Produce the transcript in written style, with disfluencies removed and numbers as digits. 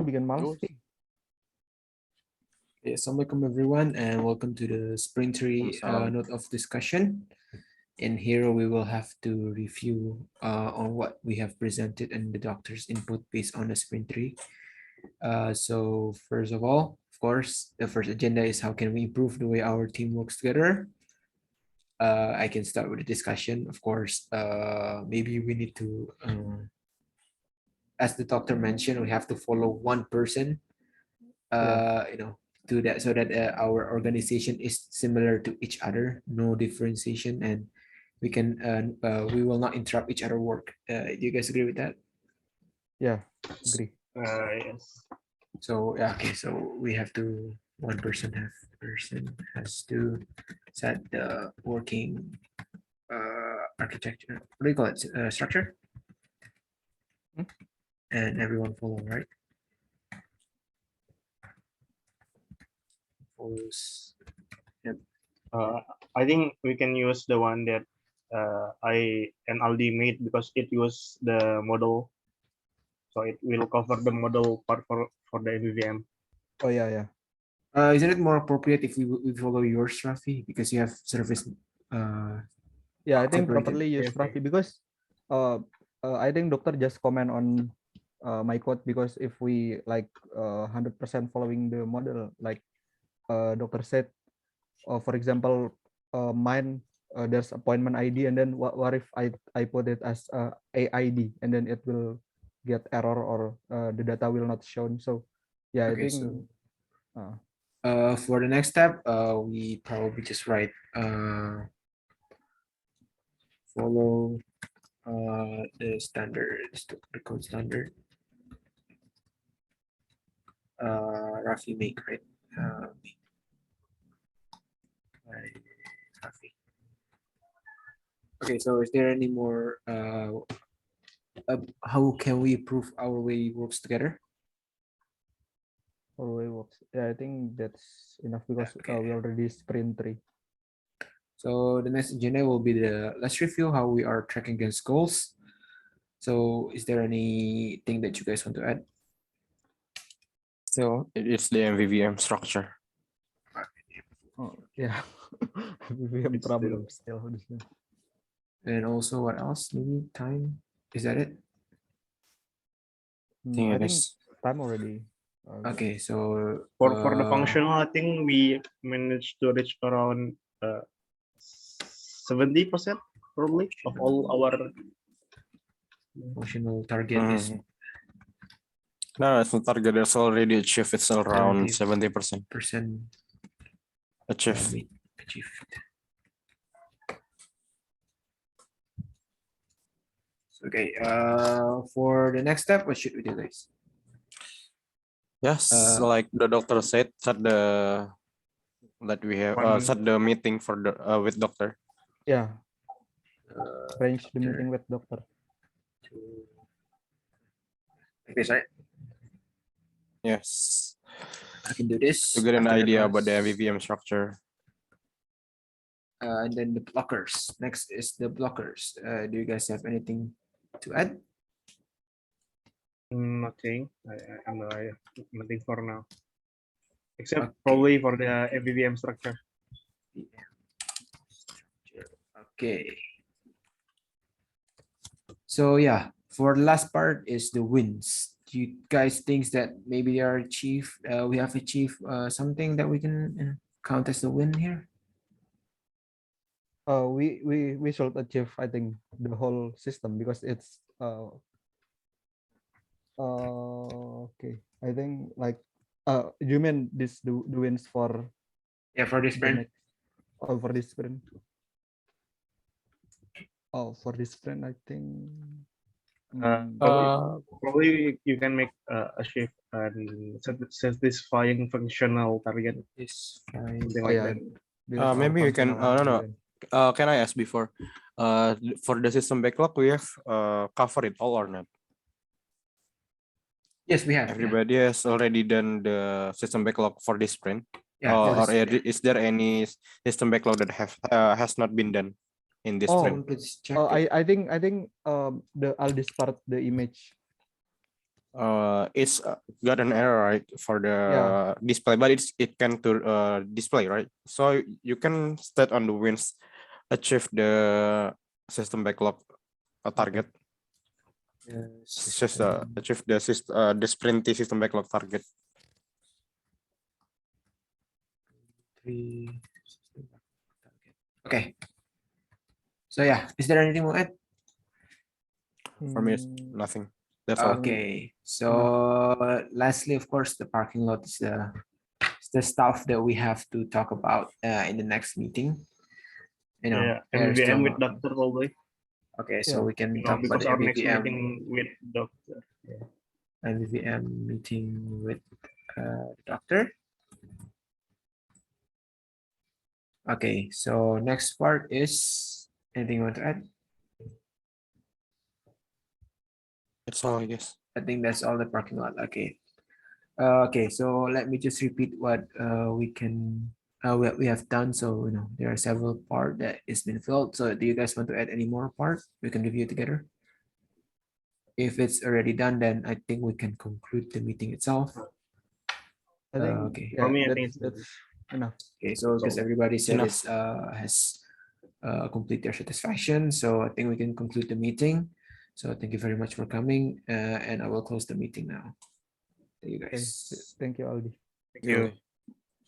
bikin males Terus. sih. Assalamualaikum everyone and welcome to the Spring Tree Waalaikumsalam. note of discussion. In here we will have to review on what we have presented and the doctor's input based on the Spring Tree. So first of all, of course, the first agenda is how can we improve the way our team works together. I can start with the discussion. Of course, maybe we need to, as the doctor mentioned, we have to follow one person, do that so that our organization is similar to each other, no differentiation, and we will not interrupt each other work. Do you guys agree with that? Yeah, agree. Yes. So yeah, okay. So we have to one person has to set the working architecture. What do you call it? Structure. Hmm? And everyone follow, right? Follows. I think we can use the one that I and Aldi made because it was the model, so it will cover the model part for the MVVM. Oh yeah. Isn't it more appropriate if we follow yours, Rafi, because you have service? Yeah, I think separated. properly use Okay. Rafi because I think doctor just comment on my code because if we like 100% following the model like doctor said, for example, mine there's appointment ID and then what if I put it as AID and then it will get error or the data will not shown. So yeah, I Okay, think so for the next step, we probably just write follow the standard, the code standard. Rafi make, right? Make by Rafi. Okay, so is there any more? How can we improve our way works together? always works. Yeah, I think that's enough because Okay. we already sprint 3. So the next agenda will be let's review how we are tracking against goals. So is there anything that you guys want to add? So it's the MVVM structure. Oh yeah, we have It's problem still. And also what else? Maybe time. Is that it? think I it think is. time already. Okay, so for the functional. I think we managed to reach around 70% probably of all our. functional target is No, it's the target is already achieved. It's around 70% percent achieved. achieved. Okay, for the next step, what should we do, guys? Yes, like the doctor said, set the that we have set the meeting for the with doctor. Yeah. Arrange the meeting with doctor. Like this, right? Yes. I can do this. To get an After that idea was- about the MVVM structure. And then the blockers. Next is the blockers. Do you guys have anything to add? Nothing. I'm nothing for now, except probably for the MVVM structure. Okay. So yeah, for the last part is the wins. Do you guys think that maybe we have achieved something that we can count as a win here? We should achieve, I think, the whole system because it's okay. I think like you mean this the wins for for this sprint? Oh, for this sprint. Oh, for this sprint, I think. Probably you can make a shift and satisfying functional target. Something like that. Maybe we can. No. Can I ask before? For the system backlog, we have covered it all or not? Yes, we have. Everybody has already done the system backlog for this sprint. Yeah, Or is there any system backlog that has not been done in this sprint? I think the Aldis part, the image It's got an error, right, for the Yeah. display, but it can to display, right? So you can state on the wins achieve the system backlog target. Just achieve the sprint system backlog target. Okay. So yeah, is there anything more? For me, it's Hmm, nothing. That's all. Okay. So lastly, of course, the parking lot is the stuff that we have to talk about in the next meeting. You know, Yeah, there's MVVM with still- doctor probably. Okay, so Yeah. we can You know, talk about because the our next MVVM meeting with doctor. meeting with doctor. Okay, so next part is anything you want to add? That's all, I guess. I think that's all the parking lot. Okay. Okay, so let me just repeat what we have done. So there are several part that is been filled. So do you guys want to add any more part? We can review together. If it's already done, then I think we can conclude the meeting itself. I think Okay. yeah, For me, I think it's that's enough. Okay, so because everybody said enough. it's has complete their satisfaction, so I think we can conclude the meeting. So thank you very much for coming, and I will close the meeting now. Thank you Okay. guys. Thank you, Aldi. Thank you.